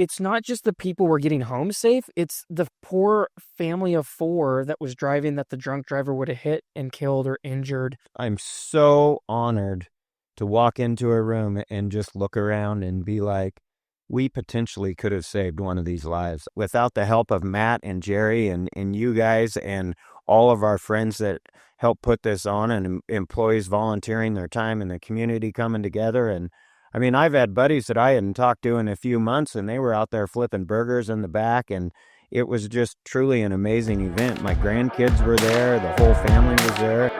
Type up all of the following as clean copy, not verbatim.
it's not just the people were getting home safe, it's the poor family of 4 that was driving that the drunk driver would have hit and killed or injured. I'm so honored to walk into a room and just look around and be like, we potentially could have saved one of these lives. Without the help of Matt and Jerry and you guys and all of our friends that helped put this on, and employees volunteering their time and the community coming together. And I mean, I've had buddies that I hadn't talked to in a few months, and they were out there flipping burgers in the back, and it was just truly an amazing event. My grandkids were there. The whole family was there.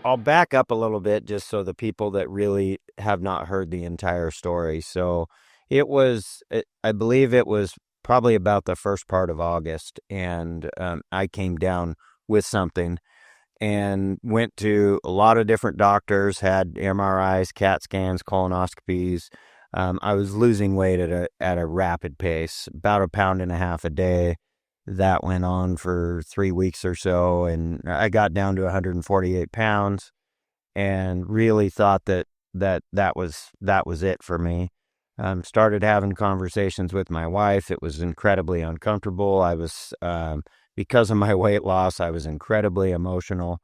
I'll back up a little bit just so the people that really have not heard the entire story. So I believe it was probably about the first part of August, and I came down with something and went to a lot of different doctors, had MRIs, CAT scans, colonoscopies. I was losing weight at a rapid pace, about 1.5 pounds a day. That went on for 3 weeks or so, and I got down to 148 pounds and really thought that was it for me. Started having conversations with my wife. It was incredibly uncomfortable. I was, because of my weight loss, I was incredibly emotional,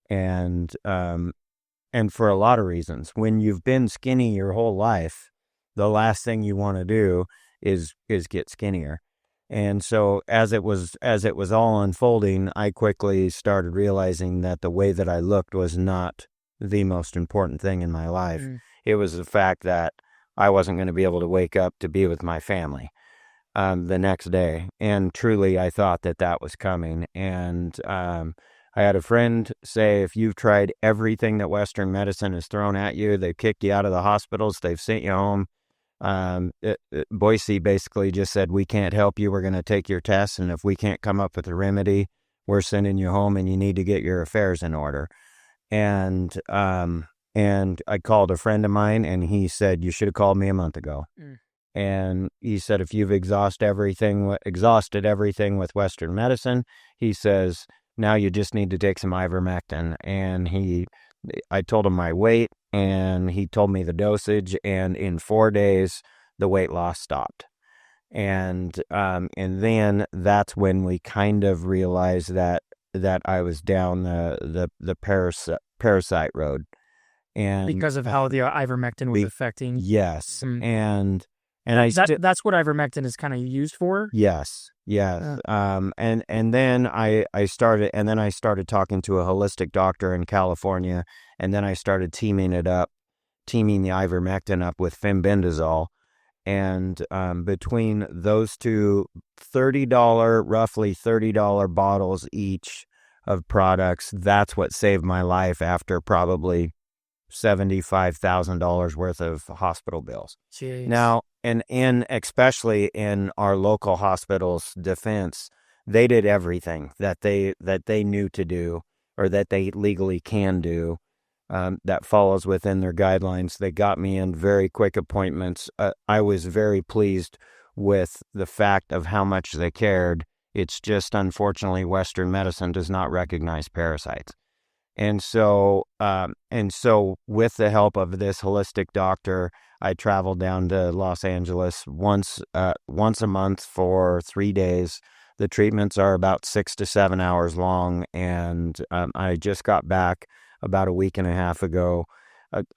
and for a lot of reasons. When you've been skinny your whole life, the last thing you want to do is get skinnier. And so as it was all unfolding, I quickly started realizing that the way that I looked was not the most important thing in my life. It was the fact that I wasn't going to be able to wake up to be with my family the next day. And truly, I thought that was coming. And I had a friend say, if you've tried everything that Western medicine has thrown at you, they've kicked you out of the hospitals, they've sent you home. Boise basically just said, we can't help you. We're going to take your tests, and if we can't come up with a remedy, we're sending you home, and you need to get your affairs in order. And I called a friend of mine, and he said, you should have called me a month ago. And he said, if you've exhausted everything with Western medicine, he says, now you just need to take some ivermectin. And I told him my weight, and he told me the dosage, and in 4 days, the weight loss stopped. And then that's when we kind of realized that I was down the parasite road. And because of how the ivermectin was affecting. Yes. And that's what ivermectin is kind of used for. Yes. And then I started talking to a holistic doctor in California, and then I started teaming the ivermectin up with fenbendazole. And between those two roughly $30 bottles each of products, that's what saved my life after probably $75,000 worth of hospital bills. Jeez. Now, and especially in our local hospital's defense, they did everything that they knew to do, or that they legally can do, that follows within their guidelines. They got me in very quick appointments. I was very pleased with the fact of how much they cared. It's just, unfortunately, Western medicine does not recognize parasites. And so with the help of this holistic doctor, I traveled down to Los Angeles once a month for 3 days. The treatments are about 6 to 7 hours long, and I just got back about a week and a half ago.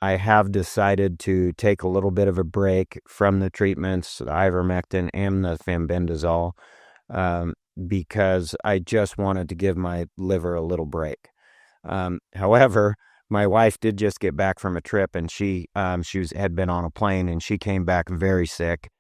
I have decided to take a little bit of a break from the treatments, the ivermectin and the fenbendazole, because I just wanted to give my liver a little break. However, my wife did just get back from a trip, and she had been on a plane, and she came back very sick.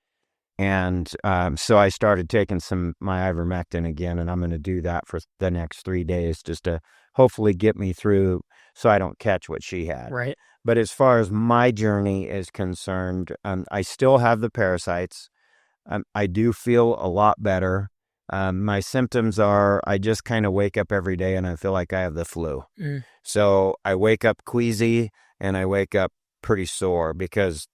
And so I started taking my ivermectin again, and I'm going to do that for the next 3 days just to hopefully get me through so I don't catch what she had. Right. But as far as my journey is concerned, I still have the parasites. I do feel a lot better. My symptoms are, I just kind of wake up every day and I feel like I have the flu. So I wake up queasy and I wake up pretty sore, because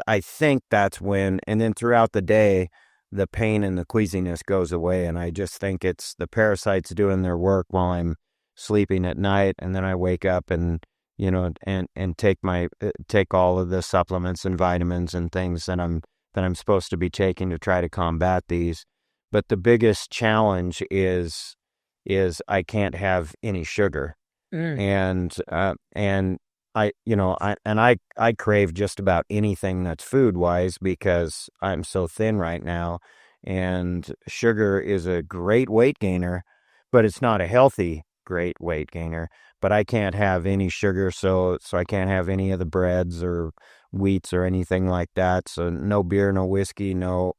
I think that's when, and then throughout the day, the pain and the queasiness goes away. And I just think it's the parasites doing their work while I'm sleeping at night. And then I wake up and, and take all of the supplements and vitamins and things that I'm supposed to be taking to try to combat these. But the biggest challenge is I can't have any sugar. Mm. And I crave just about anything that's food wise because I'm so thin right now, and sugar is a great weight gainer, but it's not a healthy great weight gainer. But I can't have any sugar, so I can't have any of the breads or wheats or anything like that. So no beer, no whiskey, no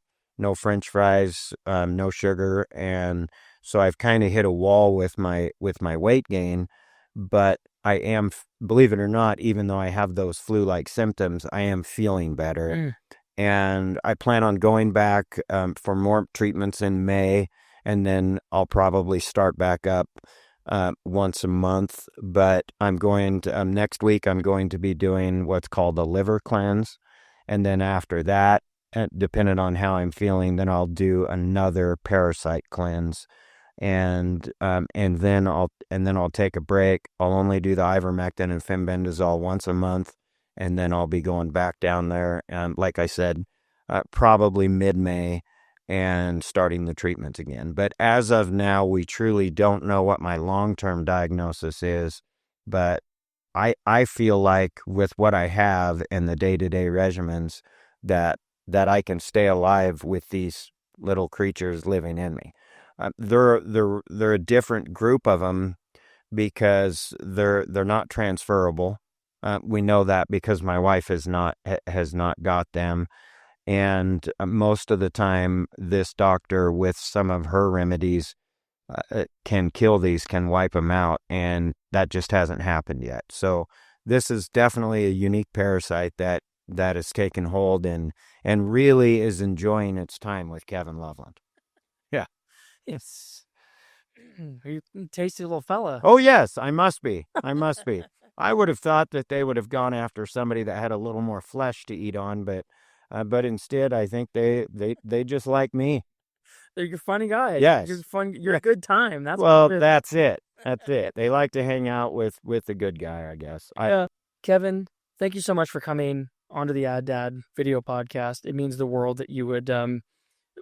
French fries, no sugar, and so I've kind of hit a wall with my weight gain. But I am, believe it or not, even though I have those flu-like symptoms, I am feeling better. Mm. And I plan on going back for more treatments in May, and then I'll probably start back up once a month. But I'm going to, next week, I'm going to be doing what's called a liver cleanse. And then after that, depending on how I'm feeling, then I'll do another parasite cleanse. And then I'll take a break. I'll only do the ivermectin and fenbendazole once a month, and then I'll be going back down there. Like I said, probably mid-May, and starting the treatment again. But as of now, we truly don't know what my long-term diagnosis is. But I feel like with what I have and the day-to-day regimens that I can stay alive with these little creatures living in me. They're a different group of them because they're not transferable. We know that because my wife has not got them, and most of the time, this doctor with some of her remedies can kill these, can wipe them out, and that just hasn't happened yet. So this is definitely a unique parasite that has taken hold and really is enjoying its time with Kevin Loveland. Yeah. Yes. You tasty little fella. Oh, yes, I must be. I would have thought that they would have gone after somebody that had a little more flesh to eat on, but instead, I think they just like me. You're a funny guy. Yes. You're fun. You're a good time. That's that's it. That's it. They like to hang out with the good guy, I guess. Yeah. Kevin, thank you so much for coming onto the Ad Dad video podcast. It means the world that you would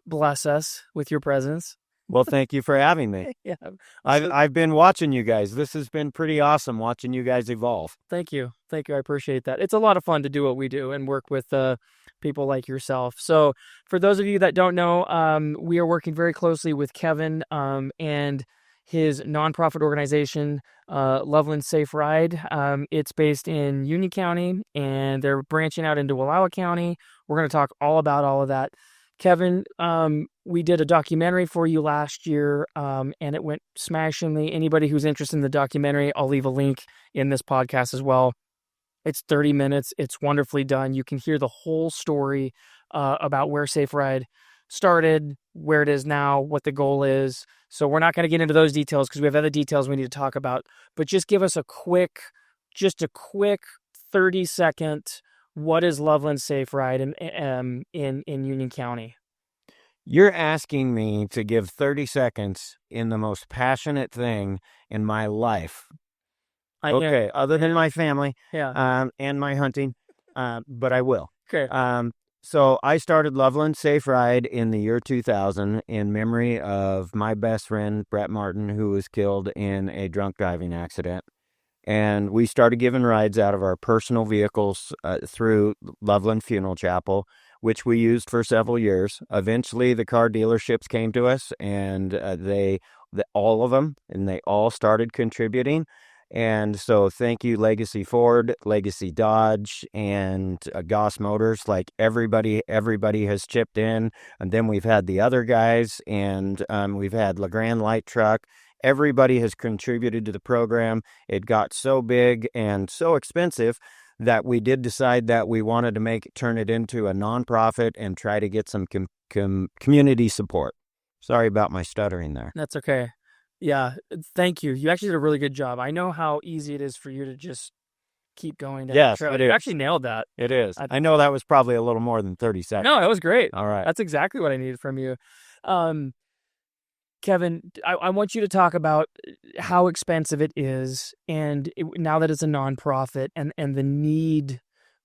bless us with your presence. Well, thank you for having me. Yeah. I've been watching you guys. This has been pretty awesome watching you guys evolve. Thank you. I appreciate that. It's a lot of fun to do what we do and work with people like yourself. So for those of you that don't know, we are working very closely with Kevin and his nonprofit organization, Loveland Safe Ride. It's based in Union County, and they're branching out into Wallowa County. We're going to talk all about all of that. Kevin, we did a documentary for you last year, and it went smashingly. Anybody who's interested in the documentary, I'll leave a link in this podcast as well. It's 30 minutes. It's wonderfully done. You can hear the whole story about where Safe Ride started, where it is now, what the goal is. So we're not going to get into those details because we have other details we need to talk about. But just give us a quick 30-second. What is Loveland Safe Ride in Union County? You're asking me to give 30 seconds in the most passionate thing in my life. Okay, other than my family, and my hunting, but I will. Okay. So I started Loveland Safe Ride in the year 2000 in memory of my best friend, Brett Martin, who was killed in a drunk driving accident. And we started giving rides out of our personal vehicles through Loveland Funeral Chapel, which we used for several years. Eventually, the car dealerships came to us, and all of them, and they all started contributing. And so thank you, Legacy Ford, Legacy Dodge, and Goss Motors. Like everybody has chipped in. And then we've had the other guys, and we've had LeGrand Light Truck. Everybody has contributed to the program. It got so big and so expensive that we did decide that we wanted to turn it into a nonprofit and try to get some community support. Sorry about my stuttering there. That's okay. Yeah, thank you. You actually did a really good job. I know how easy it is for you to just keep going down the Yes, trail. it You is. actually nailed that. It is. I, I know that was probably a little more than 30 seconds. no, it was great. All right. That's exactly what I needed from you. Um, Kevin, I want you to talk about how expensive it is, and now that it's a nonprofit, and the need.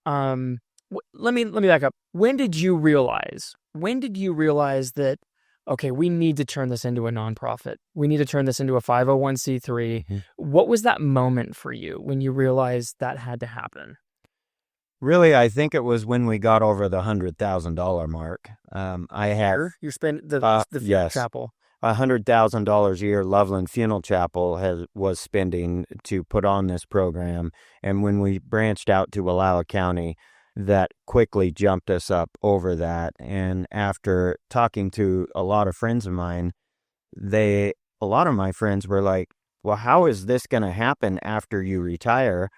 Let me back up. When did you realize? When did you realize that? Okay, we need to turn this into a nonprofit. We need to turn this into a 501c3. Mhm. What was that moment for you when you realized that had to happen? Really, I think it was when we got over the $100,000 mark. I had You spent the funeral yes, chapel. $100,000 a year Loveland Funeral Chapel was spending to put on this program. And when we branched out to Wallowa County, that quickly jumped us up over that. And after talking to a lot of friends of mine, a lot of my friends were like, well, how is this going to happen after you retire?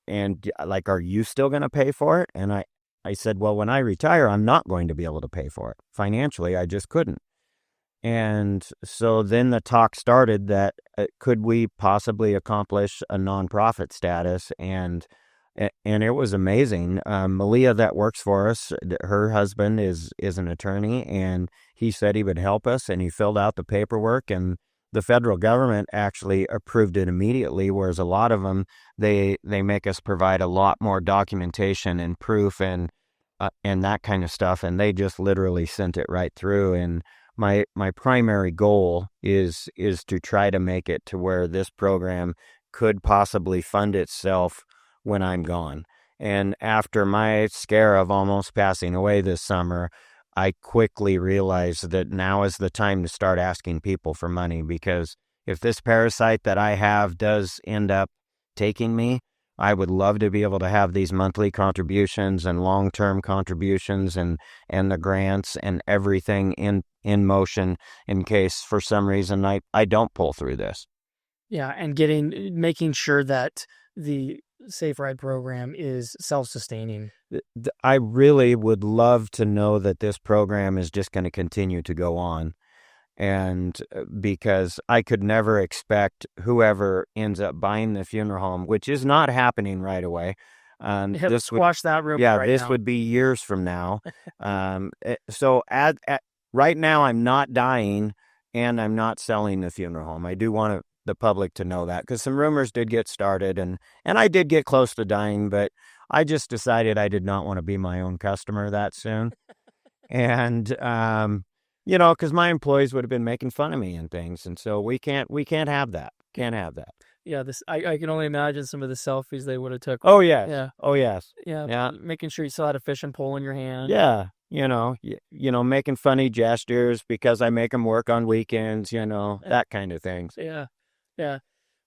And like, are you still going to pay for it? And I said, well, when I retire, I'm not going to be able to pay for it. Financially, I just couldn't. And so then the talk started that could we possibly accomplish a nonprofit status? And it was amazing. Malia, that works for us, her husband is an attorney, and he said he would help us, and he filled out the paperwork, and the federal government actually approved it immediately, whereas a lot of them, they make us provide a lot more documentation and proof and that kind of stuff, and they just literally sent it right through. And my primary goal is to try to make it to where this program could possibly fund itself when I'm gone. And after my scare of almost passing away this summer, I quickly realized that now is the time to start asking people for money, because if this parasite that I have does end up taking me, I would love to be able to have these monthly contributions and long-term contributions and the grants and everything in motion in case for some reason I don't pull through this. Yeah, and making sure that the Safe Ride program is self-sustaining. I really would love to know that this program is just going to continue to go on. And because I could never expect whoever ends up buying the funeral home, which is not happening right away. Let's squash that rumor right this now. would be years from now. So right now, I'm not dying, and I'm not selling the funeral home. I do want the public to know that, because some rumors did get started, and I did get close to dying, but I just decided I did not want to be my own customer that soon. And because my employees would have been making fun of me and things, and so we can't have that. Can't have that. Yeah, I can only imagine some of the selfies they would have took. Oh yes. Yeah. Oh yes. Yeah. Yeah. Making sure you still had a fishing pole in your hand. Yeah. Making funny gestures because I make them work on weekends. That kind of things. Yeah. Yeah.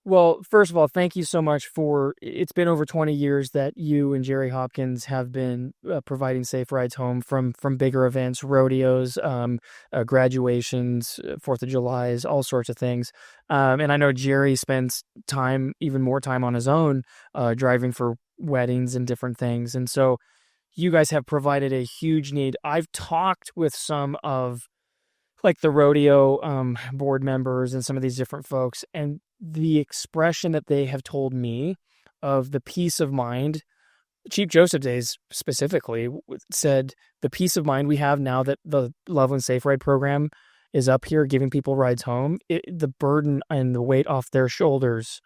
Well, first of all, thank you so much it's been over 20 years that you and Jerry Hopkins have been providing safe rides home from bigger events, rodeos, graduations, 4th of July's, all sorts of things. And I know Jerry spends even more time on his own, driving for weddings and different things. And so you guys have provided a huge need. I've talked with some of like the rodeo board members and some of these different folks, and the expression that they have told me of the peace of mind, Chief Joseph Days specifically said, the peace of mind we have now that the Loveland Safe Ride program is up here giving people rides home, the burden and the weight off their shoulders,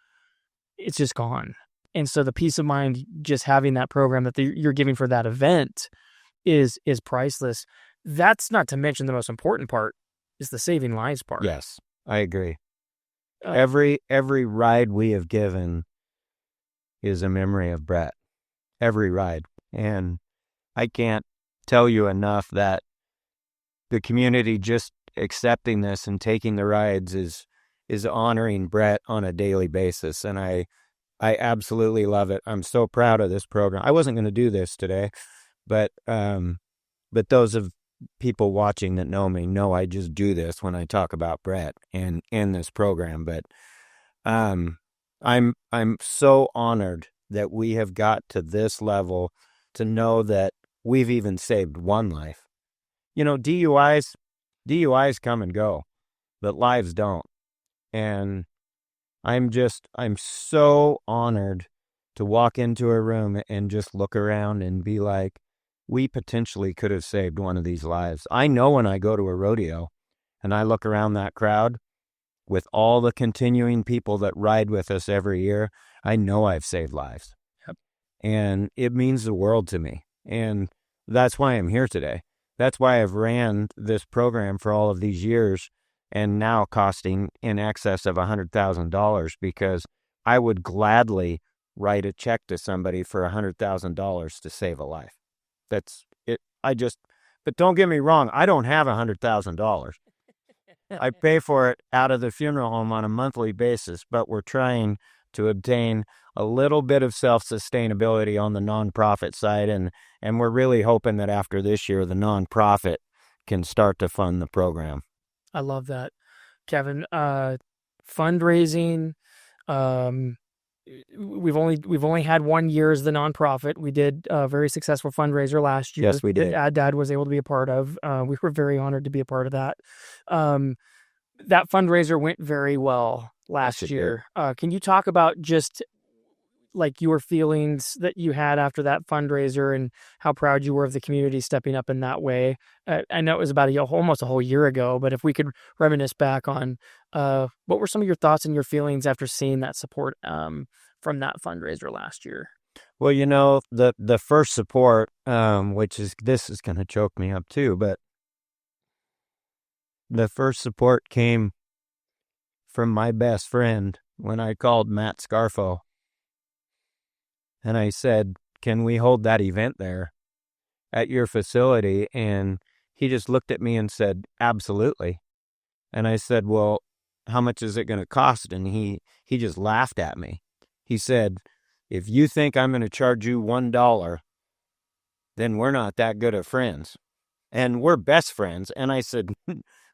it's just gone. And so the peace of mind, just having that program that you're giving for that event is priceless. That's not to mention the most important part is the saving lives part. Yes, I agree. Every ride we have given is a memory of Brett. Every ride. And I can't tell you enough that the community just accepting this and taking the rides is honoring Brett on a daily basis. And I absolutely love it. I'm so proud of this program. I wasn't going to do this today, but those of people watching that know me know I just do this when I talk about Brett and in this program. But I'm so honored that we have got to this level to know that we've even saved one life. DUIs come and go, but lives don't. And I'm so honored to walk into a room and just look around and be like, we potentially could have saved one of these lives. I know when I go to a rodeo and I look around that crowd with all the continuing people that ride with us every year, I know I've saved lives. Yep. And it means the world to me. And that's why I'm here today. That's why I've ran this program for all of these years and now costing in excess of $100,000, because I would gladly write a check to somebody for $100,000 to save a life. That's it. But don't get me wrong, I don't have $100,000. I pay for it out of the funeral home on a monthly basis, but we're trying to obtain a little bit of self-sustainability on the nonprofit side, and we're really hoping that after this year, the nonprofit can start to fund the program. I love that, Kevin. Fundraising. We've only had 1 year as the nonprofit. We did a very successful fundraiser last year. Yes, we did. That Dad was able to be a part of. We were very honored to be a part of that. That fundraiser went very well last year. Can you talk about just like your feelings that you had after that fundraiser and how proud you were of the community stepping up in that way? I know it was about almost a whole year ago, but if we could reminisce back on what were some of your thoughts and your feelings after seeing that support from that fundraiser last year? Well, the first support, this is going to choke me up too, but the first support came from my best friend when I called Matt Scarfo. And I said, can we hold that event there at your facility? And he just looked at me and said, absolutely. And I said, well, how much is it going to cost? And he just laughed at me. He said, if you think I'm going to charge you $1, then we're not that good of friends. And we're best friends. And I said,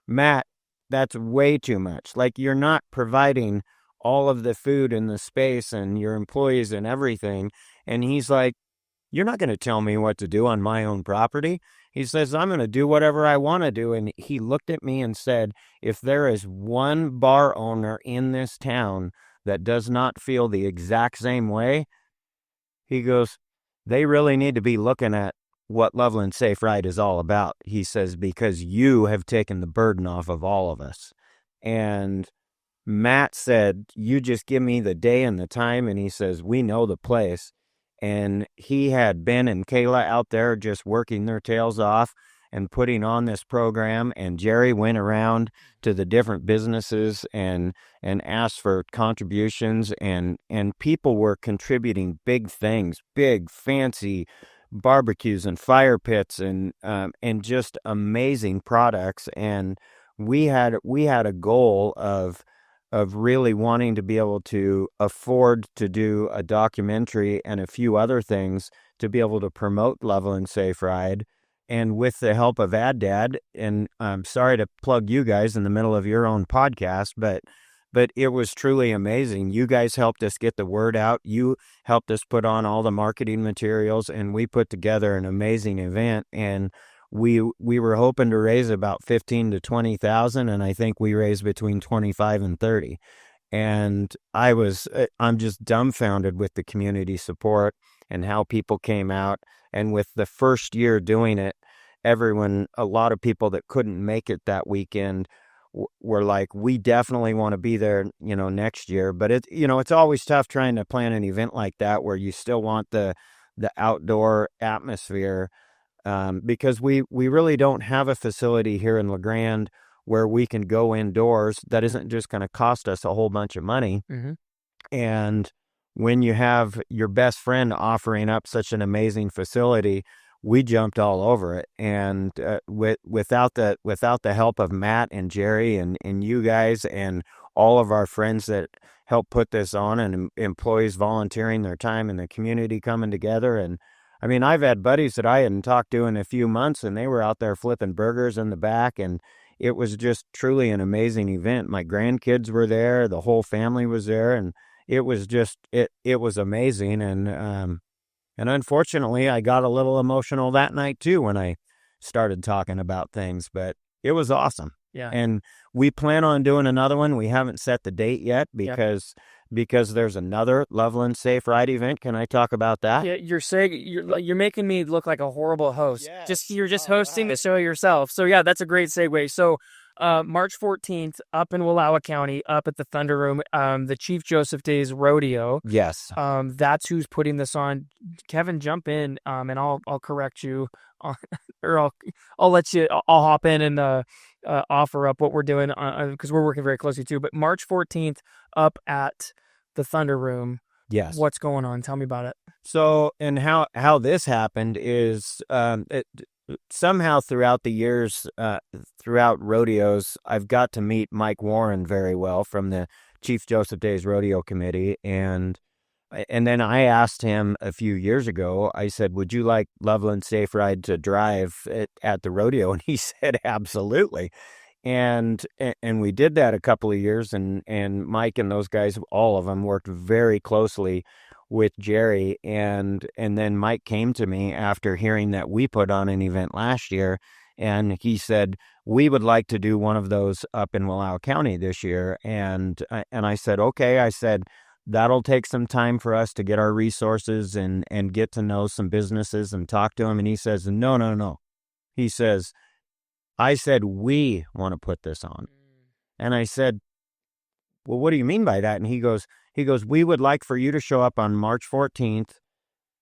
Matt, that's way too much. Like, you're not providing all of the food and the space and your employees and everything. And he's like, you're not going to tell me what to do on my own property. He says, I'm going to do whatever I want to do. And he looked at me and said, if there is one bar owner in this town that does not feel the exact same way, he goes, they really need to be looking at what Loveland Safe Ride is all about. He says, because you have taken the burden off of all of us. And Matt said, you just give me the day and the time. And he says, we know the place. And he had Ben and Kayla out there just working their tails off and putting on this program. And Jerry went around to the different businesses and asked for contributions. And people were contributing big things, big, fancy barbecues and fire pits and just amazing products. And we had a goal of really wanting to be able to afford to do a documentary and a few other things to be able to promote Loveland Safe Ride. And with the help of Dad, and I'm sorry to plug you guys in the middle of your own podcast, but it was truly amazing. You guys helped us get the word out. You helped us put on all the marketing materials, and we put together an amazing event. And we were hoping to raise about 15 to 20,000, and I think we raised between 25 and 30. And I'm just dumbfounded with the community support and how people came out. And with the first year doing it, a lot of people that couldn't make it that weekend were like, we definitely want to be there, next year. But it's always tough trying to plan an event like that where you still want the outdoor atmosphere. Because we really don't have a facility here in LeGrand where we can go indoors that isn't just going to cost us a whole bunch of money. Mm-hmm. And when you have your best friend offering up such an amazing facility, we jumped all over it. And without the help of Matt and Jerry and you guys and all of our friends that helped put this on, and employees volunteering their time and the community coming together. And I mean, I've had buddies that I hadn't talked to in a few months, and they were out there flipping burgers in the back, and it was just truly an amazing event. My grandkids were there, the whole family was there, and it was just, it was amazing. And unfortunately, I got a little emotional that night too when I started talking about things, but it was awesome. Yeah. And we plan on doing another one. We haven't set the date yet because because there's another Loveland Safe Ride event. Can I talk about that? Yeah, you're making me look like a horrible host. Just Yes. you're just All hosting the right. show yourself. So yeah, that's a great segue. So March 14th up in Wallowa County, up at the Thunder Room, the Chief Joseph Days Rodeo. Yes. That's who's putting this on. Kevin, jump in, and I'll correct you, on, or I'll let you. I'll hop in and offer up what we're doing because we're working very closely too. But March 14th up at the Thunder Room. Yes. What's going on? Tell me about it. So, and how this happened is somehow throughout the years, throughout rodeos, I've got to meet Mike Warren very well from the Chief Joseph Days Rodeo Committee, and then I asked him a few years ago. I said, "Would you like Loveland Safe Ride to drive at the rodeo?" And he said, "Absolutely." And we did that a couple of years, and Mike and those guys, all of them, worked very closely with Jerry, and then Mike came to me after hearing that we put on an event last year, and he said, "We would like to do one of those up in Wallowa County this year." And I said, "Okay." I said, "That'll take some time for us to get our resources and get to know some businesses and talk to them." And he says, "No, no, no." He says, "I said, we want to put this on." And I said, "Well, what do you mean by that?" And he goes, "We would like for you to show up on March 14th.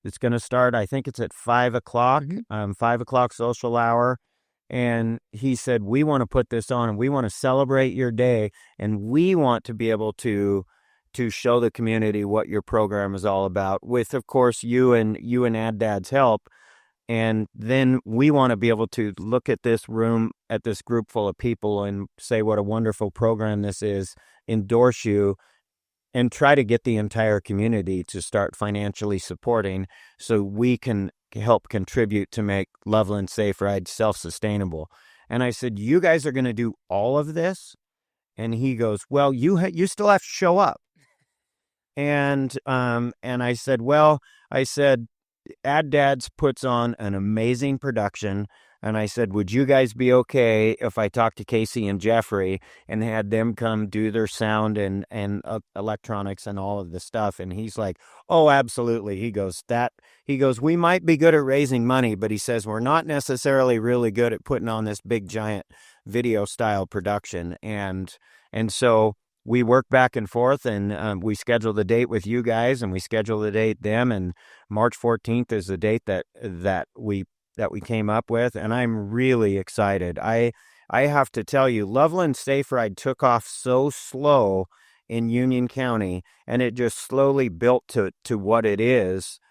It's going to start, I think it's at 5 o'clock, Mm-hmm. 5 o'clock social hour." And he said, "We want to put this on and we want to celebrate your day. And we want to be able to show the community what your program is all about with, of course, you and Ad Dad's help. And then we want to be able to look at this room, at this group full of people, and say what a wonderful program this is, endorse you, and try to get the entire community to start financially supporting so we can help contribute to make Loveland Safe Ride self-sustainable." And I said, "You guys are going to do all of this?" And he goes, "Well, you still have to show up." And I said, "Well," I said, Ad Dads puts on an amazing production. And I said, "Would you guys be okay if I talked to Casey and Jeffrey and had them come do their sound and electronics and all of the stuff?" And he's like, "Oh, absolutely." He goes, "We might be good at raising money," but he says, "We're not necessarily really good at putting on this big giant video style production." And so we work back and forth, and we schedule the date with you guys, and we schedule the date them, and March 14th is the date that we came up with, and I'm really excited. I have to tell you, Loveland Safe Ride took off so slow in Union County, and it just slowly built to what it is,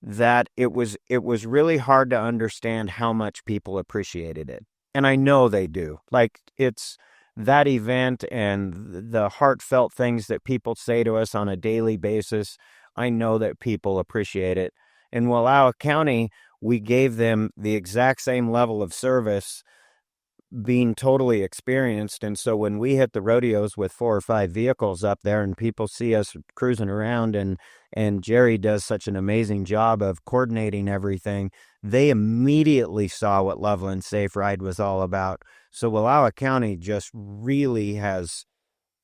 that it was really hard to understand how much people appreciated it. And I know they do. Like, it's that event and the heartfelt things that people say to us on a daily basis. I know that people appreciate it. In Wallowa County, we gave them the exact same level of service, being totally experienced. And so when we hit the rodeos with 4 or 5 vehicles up there and people see us cruising around, and Jerry does such an amazing job of coordinating everything, they immediately saw what Loveland Safe Ride was all about. So Wallowa County just really has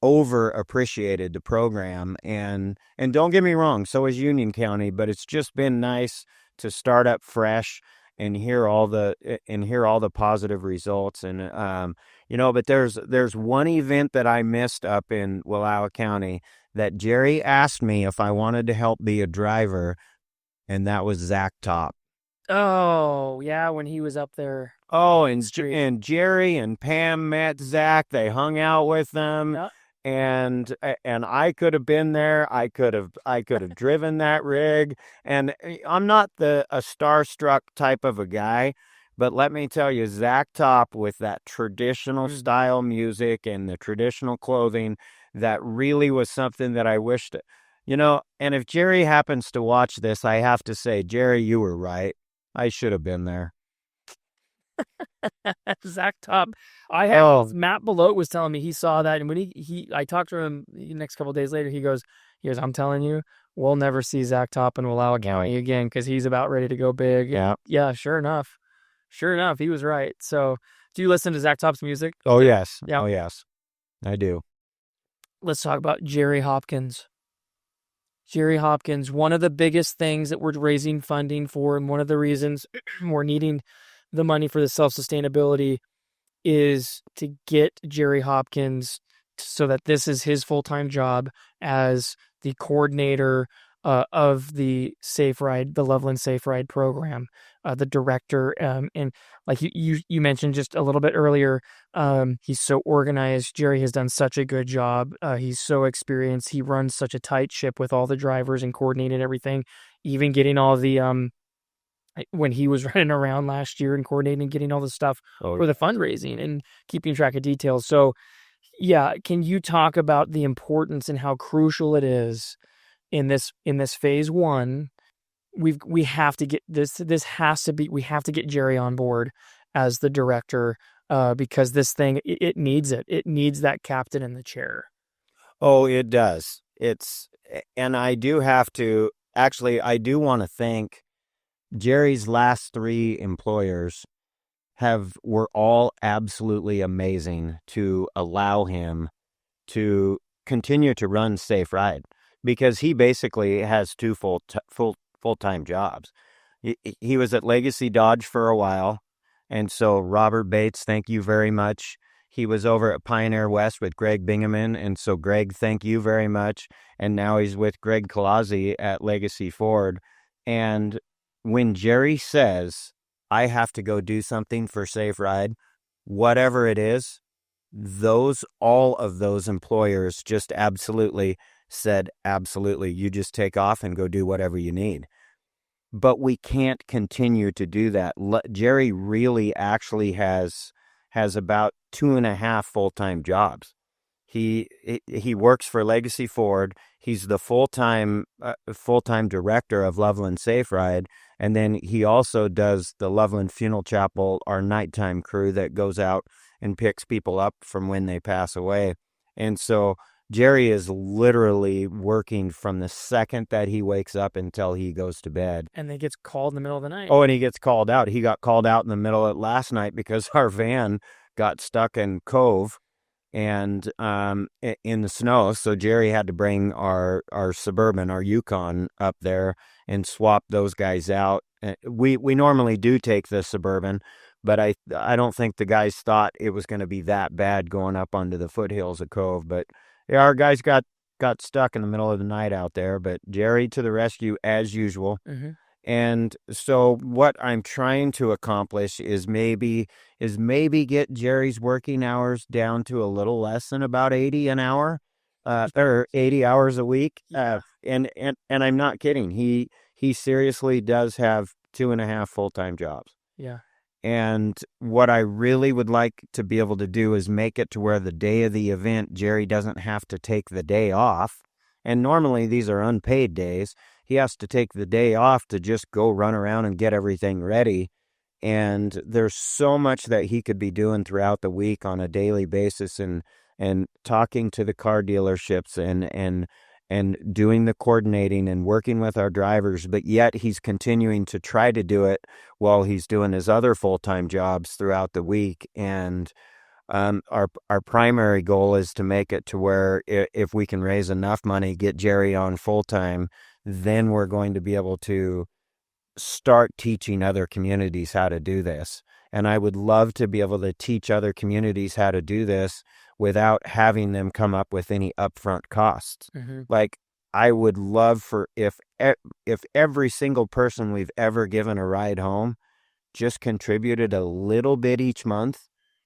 over appreciated the program, and don't get me wrong, so is Union County, but it's just been nice to start up fresh and hear all the positive results. And but there's one event that I missed up in Wallowa County that Jerry asked me if I wanted to help be a driver, and that was Zach Top. Oh yeah, when he was up there. Oh, and Street. and Jerry and Pam met Zach. They hung out with them, Yeah. and I could have been there. I could have driven that rig. And I'm not a starstruck type of a guy, but let me tell you, Zach Top with that traditional style music and the traditional clothing, that really was something that I wished. And if Jerry happens to watch this, I have to say, Jerry, you were right. I should have been there. Zach Top. I have Matt Belote was telling me he saw that, and when I talked to him the next couple of days later, he goes, "I'm telling you, we'll never see Zach Top in Wallowa County again because he's about ready to go big." Yeah. Yeah, sure enough, he was right. So, do you listen to Zach Top's music? Oh yes. Yeah. Oh yes, I do. Let's talk about Jerry Hopkins. Jerry Hopkins, one of the biggest things that we're raising funding for, and one of the reasons we're needing the money for the self-sustainability is to get Jerry Hopkins so that this is his full-time job as the coordinator of the Safe Ride, the Loveland Safe Ride program, the director, and like you mentioned just a little bit earlier, he's so organized. Jerry has done such a good job. He's so experienced. He runs such a tight ship with all the drivers and coordinating everything, even getting all the when he was running around last year and coordinating getting all the stuff Oh, for the fundraising and keeping track of details. So, yeah, can you talk about the importance and how crucial it is in this phase one? We have to get this has to be we have to get Jerry on board as the director because this thing it needs it. It needs that captain in the chair. oh, it does. And I do have to, actually, I do want to thank Jerry's last three employers were all absolutely amazing to allow him to continue to run Safe Ride because he basically has two full-time jobs. He was at Legacy Dodge for a while, and so Robert Bates, thank you very much. He was over at Pioneer West with Greg Bingaman, and so Greg, thank you very much. And now he's with Greg Colazzi at Legacy Ford. And when Jerry says, I have to go do something for Safe Ride, whatever it is, all of those employers just absolutely said, absolutely, you just take off and go do whatever you need. But we can't continue to do that. Jerry really actually has about 2.5 full-time jobs. He works for Legacy Ford. He's the full-time director of Loveland Safe Ride, and then he also does the Loveland Funeral Chapel, our nighttime crew that goes out and picks people up from when they pass away. And so Jerry is literally working from the second that he wakes up until he goes to bed. And then gets called in the middle of the night. Oh, and he gets called out. He got called out in the middle of last night because our van got stuck in Cove and in the snow. So Jerry had to bring our Suburban, our Yukon up there and swap those guys out. We normally do take the Suburban, but I don't think the guys thought it was going to be that bad going up onto the foothills of Cove. But yeah, our guys got stuck in the middle of the night out there, but Jerry to the rescue as usual. Mm-hmm. And so what I'm trying to accomplish is maybe get Jerry's working hours down to a little less than about 80 an hour, or 80 hours a week. And I'm not kidding. He seriously does have 2.5 full-time jobs. Yeah. And what I really would like to be able to do is make it to where the day of the event, Jerry doesn't have to take the day off. And normally these are unpaid days. He has to take the day off to just go run around and get everything ready. And there's so much that he could be doing throughout the week on a daily basis and talking to the car dealerships and doing the coordinating and working with our drivers, but yet he's continuing to try to do it while he's doing his other full-time jobs throughout the week. And our primary goal is to make it to where if we can raise enough money, get Jerry on full-time, then we're going to be able to start teaching other communities how to do this. And I would love to be able to teach other communities how to do this without having them come up with any upfront costs. Mm-hmm. Like, I would love for if every single person we've ever given a ride home just contributed a little bit each month.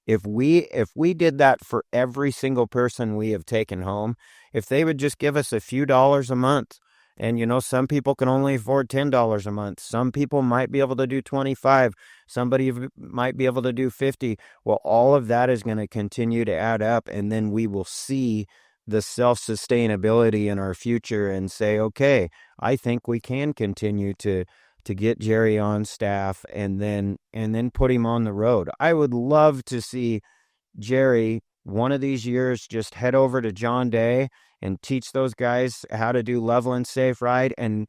If we did that for every single person we have taken home, if they would just give us a few dollars a month, and some people can only afford $10 a month. Some people might be able to do 25. Somebody might be able to do 50. Well, all of that is going to continue to add up, and then we will see the self-sustainability in our future and say, okay, I think we can continue to get Jerry on staff and then put him on the road. I would love to see Jerry one of these years just head over to John Day and teach those guys how to do Loveland Safe Ride and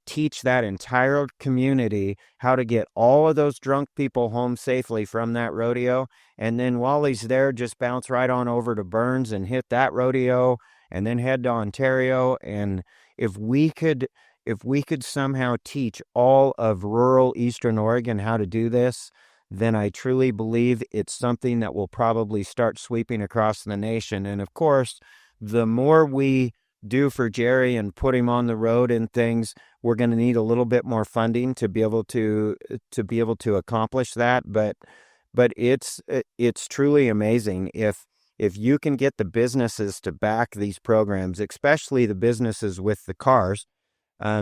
teach that entire community how to get all of those drunk people home safely from that rodeo. And then while he's there, just bounce right on over to Burns and hit that rodeo and then head to Ontario. And if we could, if we could somehow teach all of rural Eastern Oregon how to do this, then I truly believe it's something that will probably start sweeping across the nation. And of course, the more we do for Jerry and put him on the road and things, we're going to need a little bit more funding to be able to accomplish that. But it's truly amazing if you can get the businesses to back these programs, especially the businesses with the cars.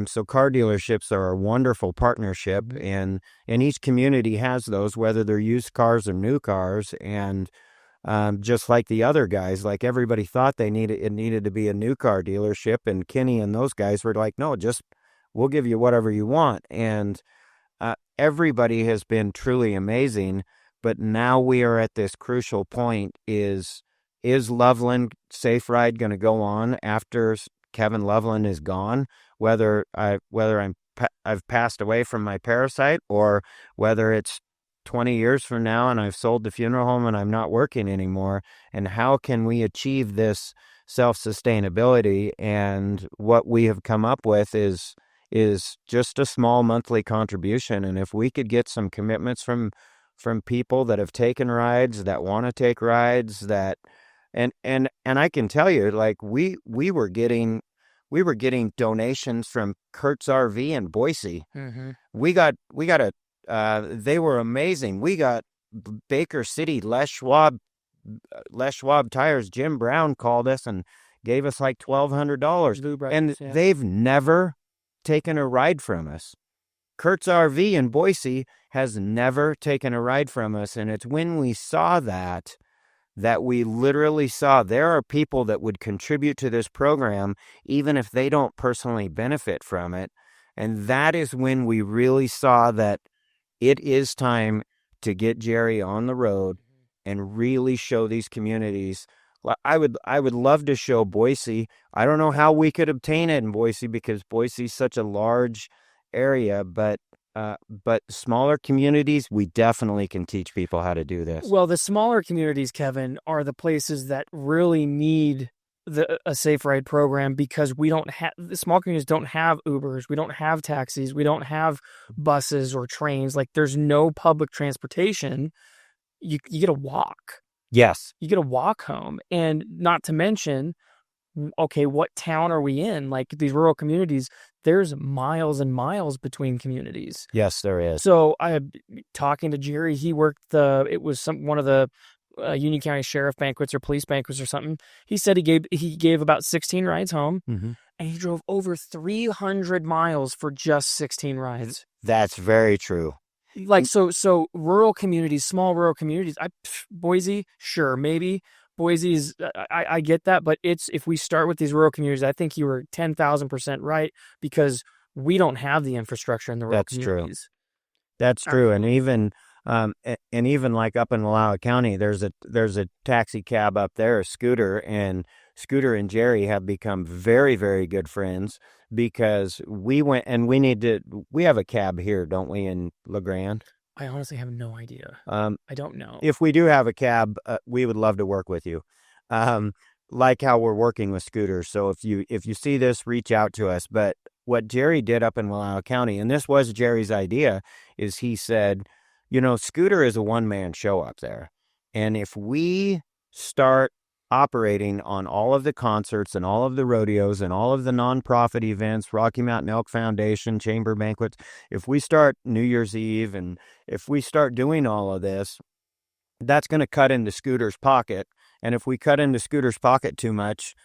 So car dealerships are a wonderful partnership, and each community has those, whether they're used cars or new cars. And just like the other guys, like everybody thought it needed to be a new car dealership, and Kenny and those guys were like, no, just we'll give you whatever you want. And everybody has been truly amazing. But now we are at this crucial point: is Loveland Safe Ride going to go on after Kevin Loveland is gone? Whether I've passed away from my parasite, or whether it's 20 years from now and I've sold the funeral home and I'm not working anymore, and how can we achieve this self-sustainability? And what we have come up with is just a small monthly contribution. And if we could get some commitments from people that have taken rides, that want to take rides, that and I can tell you, like we were getting donations from Kurt's RV in Boise. Mm-hmm. We got they were amazing. We got Baker City, Les Schwab tires. Jim Brown called us and gave us like $1,200, and they've never taken a ride from us. Kurt's RV in Boise has never taken a ride from us, and it's when we saw that we literally saw there are people that would contribute to this program even if they don't personally benefit from it. And that is when we really saw that it is time to get Jerry on the road and really show these communities. I would love to show Boise. I don't know how we could obtain it in Boise because Boise's such a large area, but smaller communities, we definitely can teach people how to do this. Well, the smaller communities, Kevin, are the places that really need a safe ride program, because the small communities don't have Ubers, we don't have taxis, we don't have buses or trains. Like, there's no public transportation. You get to walk. Yes. You get to walk home. And not to mention, okay, what town are we in? Like, these rural communities, there's miles and miles between communities. Yes, there is. So talking to Jerry, he worked one of the Union County Sheriff banquets or police banquets or something. He said he gave about 16 rides home, mm-hmm. and he drove over 300 miles for just 16 rides. That's very true. Like, so rural communities, small rural communities, Boise, sure, maybe. Boise's, I get that, but if we start with these rural communities, I think you were 10,000% right, because we don't have the infrastructure in the rural communities. That's true. And even like up in Wallowa County, there's a taxi cab up there, a Scooter, and Jerry have become very, very good friends, because we went and we have a cab here, don't we, in LeGrand? I honestly have no idea. I don't know. If we do have a cab, we would love to work with you. Like how we're working with Scooter. So if you see this, reach out to us. But what Jerry did up in Wallowa County, and this was Jerry's idea, is he said, Scooter is a one-man show up there. And if we start operating on all of the concerts and all of the rodeos and all of the nonprofit events, Rocky Mountain Elk Foundation, chamber banquets, if we start New Year's Eve and if we start doing all of this, that's going to cut into Scooter's pocket. And if we cut into Scooter's pocket too much,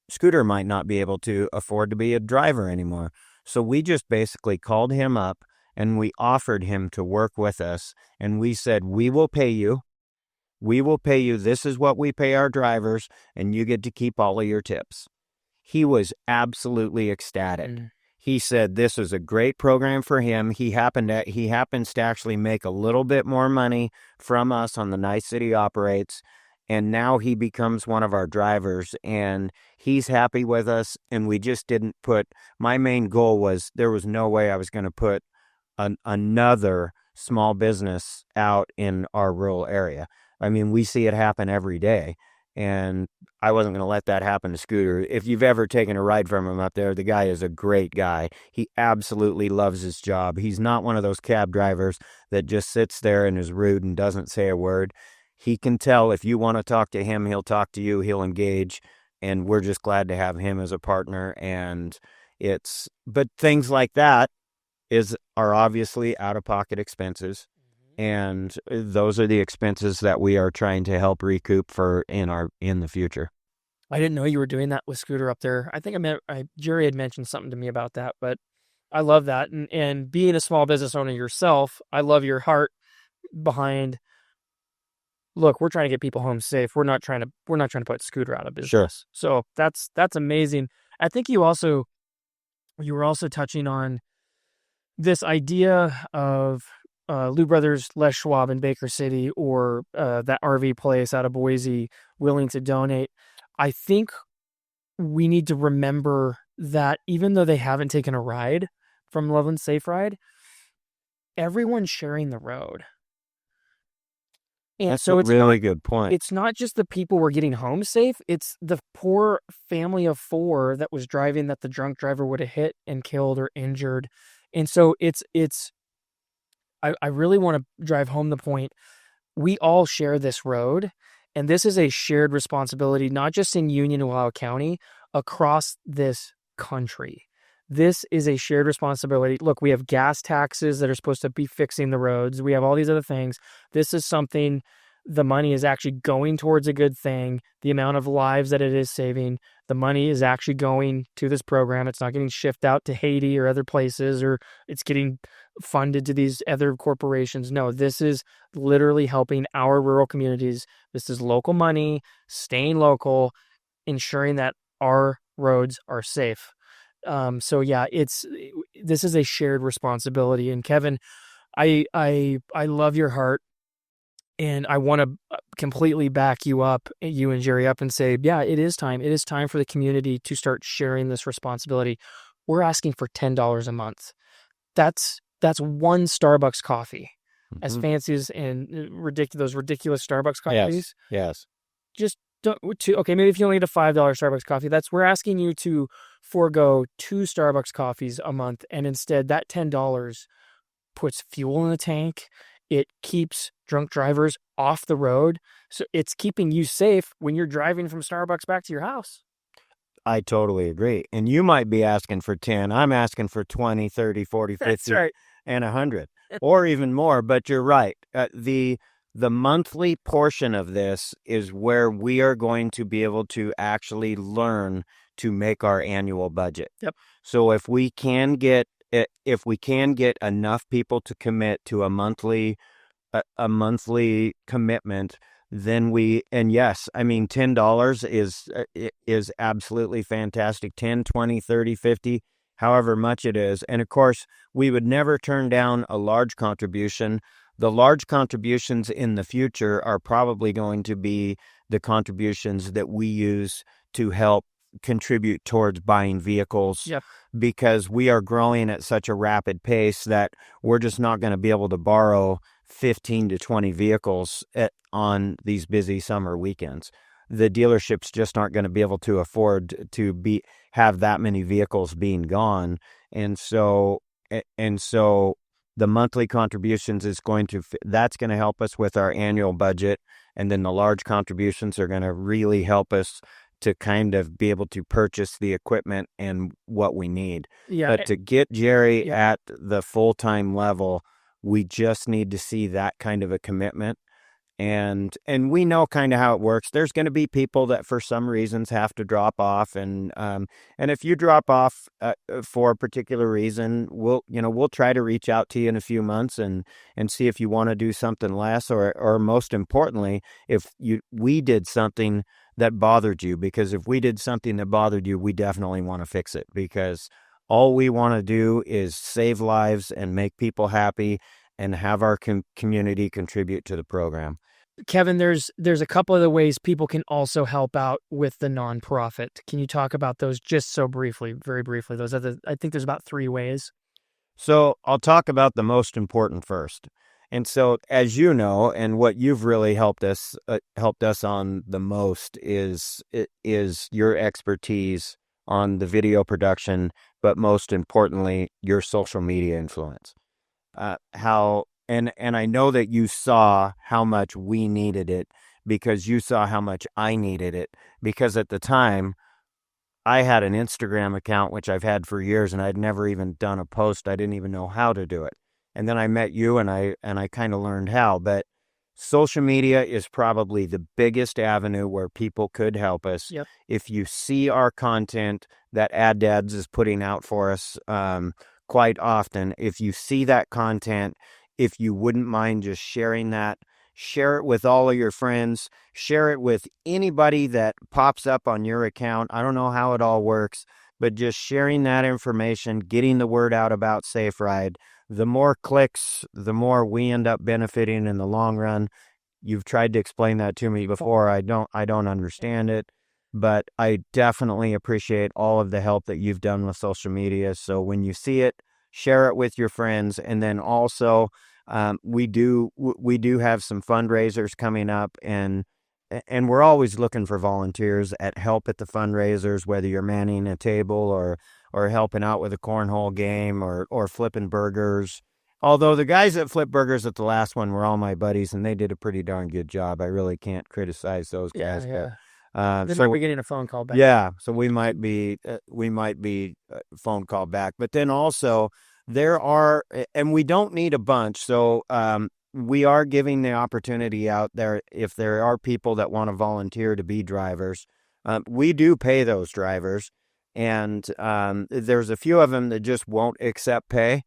Scooter might not be able to afford to be a driver anymore. So we just basically called him up and we offered him to work with us. And we said, we will pay you. We will pay you. This is what we pay our drivers, and you get to keep all of your tips. He was absolutely ecstatic. He said this is a great program for him. He happens to actually make a little bit more money from us on the nights that he operates, and now he becomes one of our drivers, and he's happy with us. And we just didn't put. My main goal was there was no way I was going to put another small business out in our rural area. I mean, we see it happen every day. And I wasn't going to let that happen to Scooter. If you've ever taken a ride from him up there, the guy is a great guy. He absolutely loves his job. He's not one of those cab drivers that just sits there and is rude and doesn't say a word. He can tell if you want to talk to him, he'll talk to you, he'll engage. And we're just glad to have him as a partner. And but things like that are obviously out-of-pocket expenses. And those are the expenses that we are trying to help recoup in the future. I didn't know you were doing that with Scooter up there. I think Jerry had mentioned something to me about that, but I love that. And being a small business owner yourself, I love your heart behind. Look, we're trying to get people home safe. We're not trying to put Scooter out of business. Sure. So that's amazing. I think you were also touching on this idea of Lou Brothers, Les Schwab in Baker City, or that RV place out of Boise willing to donate. I think we need to remember that even though they haven't taken a ride from Loveland Safe Ride, everyone's sharing the road. And that's so a really good point. It's not just the people who are getting home safe. It's the poor family of 4 that was driving that the drunk driver would have hit and killed or injured. And so I really want to drive home the point. We all share this road, and this is a shared responsibility, not just in Union and Wallowa County, across this country. This is a shared responsibility. Look, we have gas taxes that are supposed to be fixing the roads. We have all these other things. This is something, the money is actually going towards a good thing. The amount of lives that it is saving, the money is actually going to this program. It's not getting shipped out to Haiti or other places, or it's getting funded to these other corporations. No, this is literally helping our rural communities. This is local money, staying local, ensuring that our roads are safe. So yeah, this is a shared responsibility. And Kevin, I love your heart, and I want to completely back you and Jerry up, and say, yeah, it is time. It is time for the community to start sharing this responsibility. We're asking for $10 a month. That's one Starbucks coffee, as fancy as and those ridiculous Starbucks coffees. Yes. Just okay, maybe if you only get a $5 Starbucks coffee, we're asking you to forego 2 Starbucks coffees a month, and instead that $10 puts fuel in the tank. It keeps drunk drivers off the road. So it's keeping you safe when you're driving from Starbucks back to your house. I totally agree. And you might be asking for 10. I'm asking for 20, 30, 40, 50, That's right. And 100, or even more. But you're right. The monthly portion of this is where we are going to be able to actually learn to make our annual budget. Yep. So if we can get enough people to commit to a monthly commitment, then yes, I mean, $10 is absolutely fantastic. 10, 20, 30, 50, however much it is. And of course, we would never turn down a large contribution. The large contributions in the future are probably going to be the contributions that we use to help contribute towards buying vehicles. Yep. Because we are growing at such a rapid pace that we're just not going to be able to borrow 15 to 20 vehicles on these busy summer weekends. The dealerships just aren't going to be able to afford to have that many vehicles being gone. And so the monthly contributions that's going to help us with our annual budget. And then the large contributions are going to really help us to kind of be able to purchase the equipment and what we need. Yeah. But to get Jerry at the full-time level, we just need to see that kind of a commitment. And we know kind of how it works. There's going to be people that for some reasons have to drop off, and if you drop off for a particular reason, we'll try to reach out to you in a few months and see if you want to do something less, or most importantly, if we did something that bothered you. Because if we did something that bothered you, we definitely want to fix it, because all we want to do is save lives and make people happy and have our community contribute to the program. Kevin, there's a couple of the ways people can also help out with the nonprofit. Can you talk about those just so briefly, very briefly? I think there's about 3 ways. So I'll talk about the most important first. And so, as you know, and what you've really helped us on the most is your expertise on the video production, but most importantly, your social media influence. How and I know that you saw how much we needed it because you saw how much I needed it because at the time I had an Instagram account, which I've had for years, and I'd never even done a post. I didn't even know how to do it. And then I met you and I kind of learned how. But social media is probably the biggest avenue where people could help us. Yep. If you see our content that Ad Dads is putting out for us quite often, if you see that content, if you wouldn't mind just sharing that, share it with all of your friends. Share it with anybody that pops up on your account. I don't know how it all works, but just sharing that information, getting the word out about Safe Ride, the more clicks, the more we end up benefiting in the long run. You've tried to explain that to me before. I don't understand it, but I definitely appreciate all of the help that you've done with social media. So when you see it, share it with your friends, and then also we do have some fundraisers coming up, and we're always looking for volunteers at help at the fundraisers, whether you're manning a table or helping out with a cornhole game or flipping burgers. Although the guys that flipped burgers at the last one were all my buddies, and they did a pretty darn good job. I really can't criticize those Yeah, guys. yeah. But They might be getting a phone call back. yeah, so we might be phone call back, but then also there are, and we don't need a bunch. So we are giving the opportunity out there if there are people that want to volunteer to be drivers. We do pay those drivers, and there's a few of them that just won't accept pay.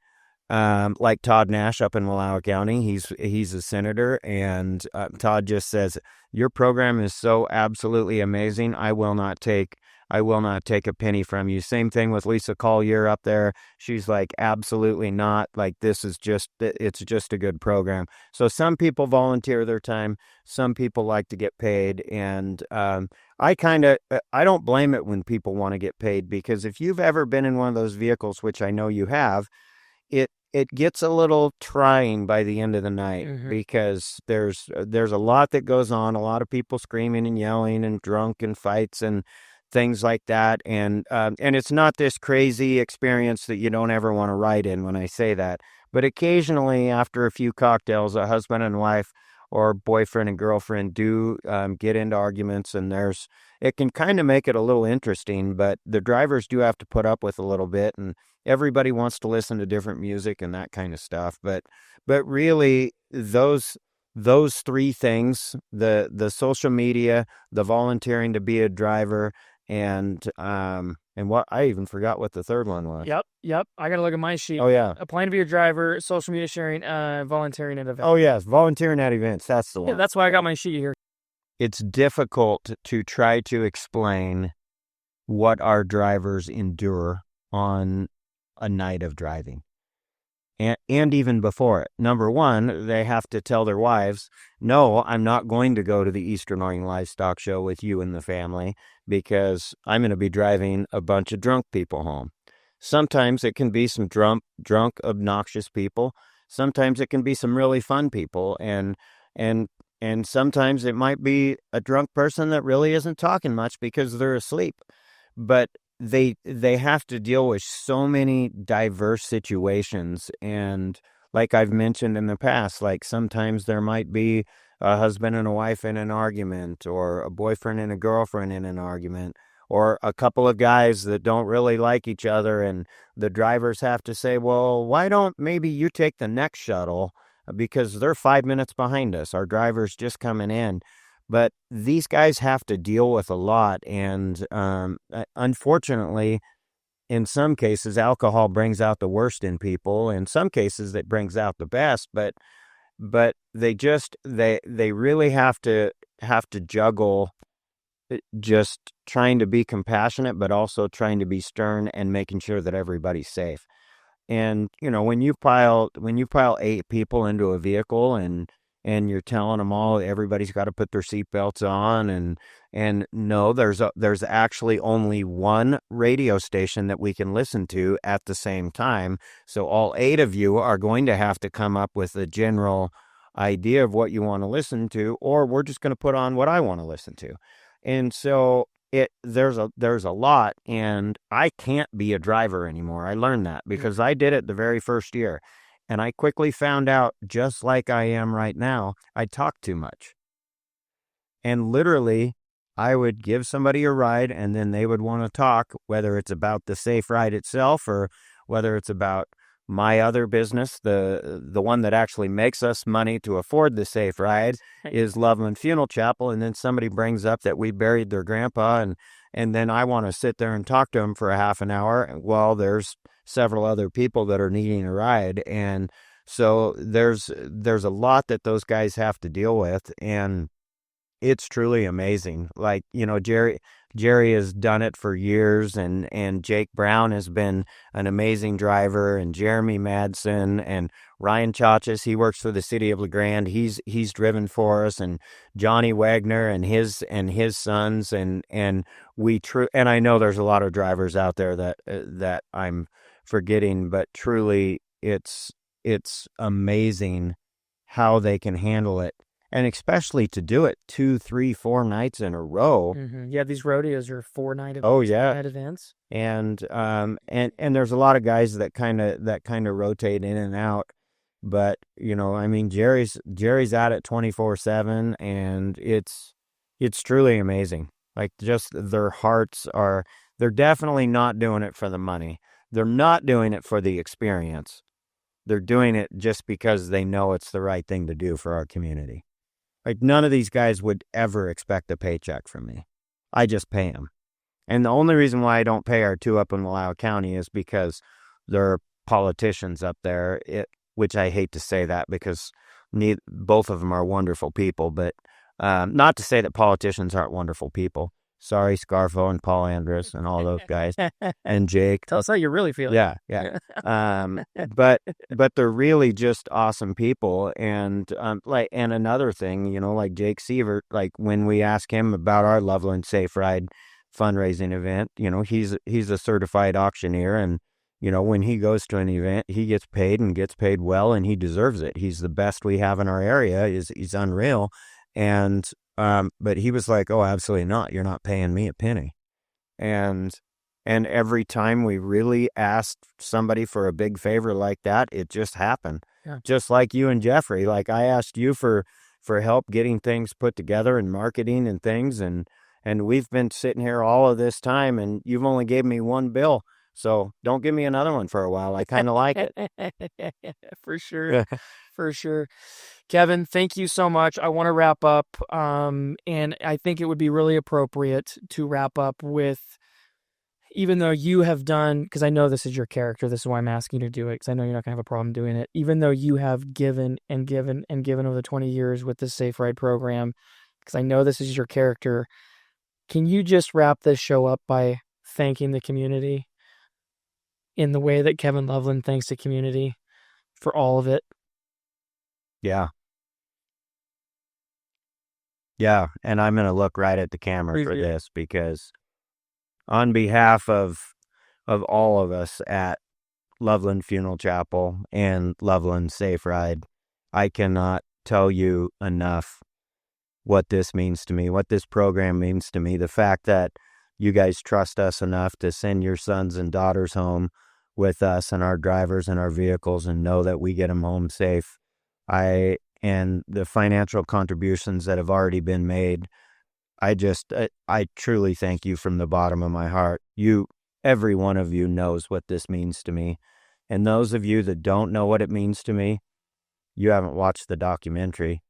Like Todd Nash up in Wallowa County, he's a senator, and Todd just says your program is so absolutely amazing. I will not take a penny from you. Same thing with Lisa Collier up there. She's like, absolutely not. Like it's just a good program. So some people volunteer their time. Some people like to get paid, and I don't blame it when people want to get paid because if you've ever been in one of those vehicles, which I know you have, it gets a little trying by the end of the night because there's a lot that goes on, a lot of people screaming and yelling and drunk and fights and things like that, and it's not this crazy experience that you don't ever want to ride in when I say that, but occasionally after a few cocktails, a husband and wife or boyfriend and girlfriend do get into arguments, and it can kind of make it a little interesting, but the drivers do have to put up with a little bit, and everybody wants to listen to different music and that kind of stuff. But really, those three things, the social media, the volunteering to be a driver, and what I even forgot what the third one was. Yep. I gotta look at my sheet. Oh yeah. Applying to be a driver, social media sharing, volunteering at events. Oh yes, volunteering at events. That's the one. Yeah, that's why I got my sheet here. It's difficult to try to explain what our drivers endure on a night of driving. And even before it. Number one, they have to tell their wives, no, I'm not going to go to the Eastern Orient Livestock Show with you and the family because I'm going to be driving a bunch of drunk people home. Sometimes it can be some drunk, obnoxious people. Sometimes it can be some really fun people. And sometimes it might be a drunk person that really isn't talking much because they're asleep. But they have to deal with so many diverse situations, and like I've mentioned in the past, like sometimes there might be a husband and a wife in an argument, or a boyfriend and a girlfriend in an argument, or a couple of guys that don't really like each other, and the drivers have to say, well, why don't maybe you take the next shuttle because they're 5 minutes behind us, our driver's just coming in. But these guys have to deal with a lot, and unfortunately, in some cases, alcohol brings out the worst in people. In some cases, it brings out the best. But they really have to juggle just trying to be compassionate, but also trying to be stern and making sure that everybody's safe. And when you pile 8 people into a vehicle and and you're telling them all everybody's got to put their seatbelts on, and no, there's actually only one radio station that we can listen to at the same time. So all 8 of you are going to have to come up with a general idea of what you want to listen to, or we're just going to put on what I want to listen to. And so there's a lot, and I can't be a driver anymore. I learned that because I did it the very first year. And I quickly found out, just like I am right now, I talk too much. And literally, I would give somebody a ride, and then they would want to talk, whether it's about the safe ride itself or whether it's about my other business. The one that actually makes us money to afford the safe ride is Loveland Funeral Chapel. And then somebody brings up that we buried their grandpa, and then I want to sit there and talk to them for a half an hour. Well, there's several other people that are needing a ride. And so there's a lot that those guys have to deal with. And it's truly amazing. Like, Jerry has done it for years, and Jake Brown has been an amazing driver, and Jeremy Madsen and Ryan Chachas, he works for the city of LeGrand. He's driven for us, and Johnny Wagner and his sons, and and I know there's a lot of drivers out there that I'm forgetting, but truly it's amazing how they can handle it. And especially to do it 2, 3, 4 nights in a row. Mm-hmm. Yeah, these rodeos are 4-night events. Oh yeah, events. And there's a lot of guys that kind of rotate in and out. But I mean, Jerry's at it 24/7, and it's truly amazing. Like, just their hearts are. They're definitely not doing it for the money. They're not doing it for the experience. They're doing it just because they know it's the right thing to do for our community. Like, none of these guys would ever expect a paycheck from me. I just pay them. And the only reason why I don't pay our 2 up in Wallowa County is because there are politicians up there, which I hate to say that because both of them are wonderful people, but not to say that politicians aren't wonderful people. Sorry, Scarfo and Paul Andrus and all those guys and Jake. Tell us how you really feel. Yeah. But they're really just awesome people. And and another thing, like Jake Sievert, like when we ask him about our Loveland Safe Ride fundraising event, he's a certified auctioneer, and when he goes to an event, he gets paid and gets paid well, and he deserves it. He's the best we have in our area. He's unreal. And but he was like, "Oh, absolutely not. You're not paying me a penny." And every time we really asked somebody for a big favor like that, it just happened. Yeah. Just like you and Jeffrey. Like, I asked you for help getting things put together and marketing and things, and we've been sitting here all of this time, and you've only gave me one bill. So don't give me another one for a while. I kind of like it. For sure. For sure. Kevin, thank you so much. I want to wrap up, and I think it would be really appropriate to wrap up with, even though you have done, because I know this is your character, this is why I'm asking you to do it, because I know you're not going to have a problem doing it, even though you have given and given and given over the 20 years with this Safe Ride program, because I know this is your character, can you just wrap this show up by thanking the community in the way that Kevin Loveland thanks the community for all of it? Yeah. Yeah, and I'm going to look right at the camera for this, because on behalf of all of us at Loveland Funeral Chapel and Loveland Safe Ride, I cannot tell you enough what this means to me, what this program means to me, the fact that you guys trust us enough to send your sons and daughters home with us and our drivers and our vehicles and know that we get them home safe. And the financial contributions that have already been made, I truly thank you from the bottom of my heart. Every one of you knows what this means to me. And those of you that don't know what it means to me, you haven't watched the documentary.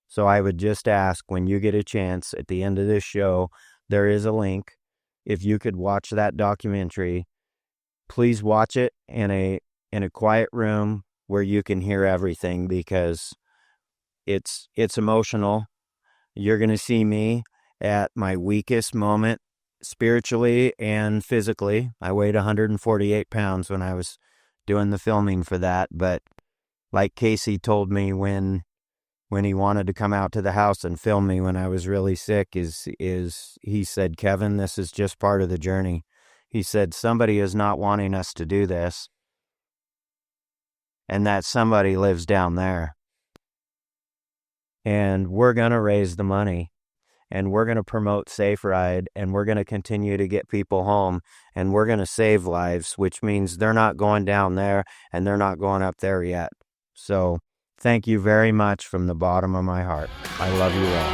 So I would just ask, when you get a chance at the end of this show, there is a link. If you could watch that documentary, please watch it in a quiet room where you can hear everything, because it's emotional. You're going to see me at my weakest moment spiritually and physically. I weighed 148 pounds when I was doing the filming for that. But like Casey told me when when he wanted to come out to the house and film me when I was really sick is he said, "Kevin, this is just part of the journey." He said, "Somebody is not wanting us to do this, and that somebody lives down there. And we're going to raise the money, and we're going to promote Safe Ride, and we're going to continue to get people home, and we're going to save lives," which means they're not going down there and they're not going up there yet. So thank you very much from the bottom of my heart. I love you all.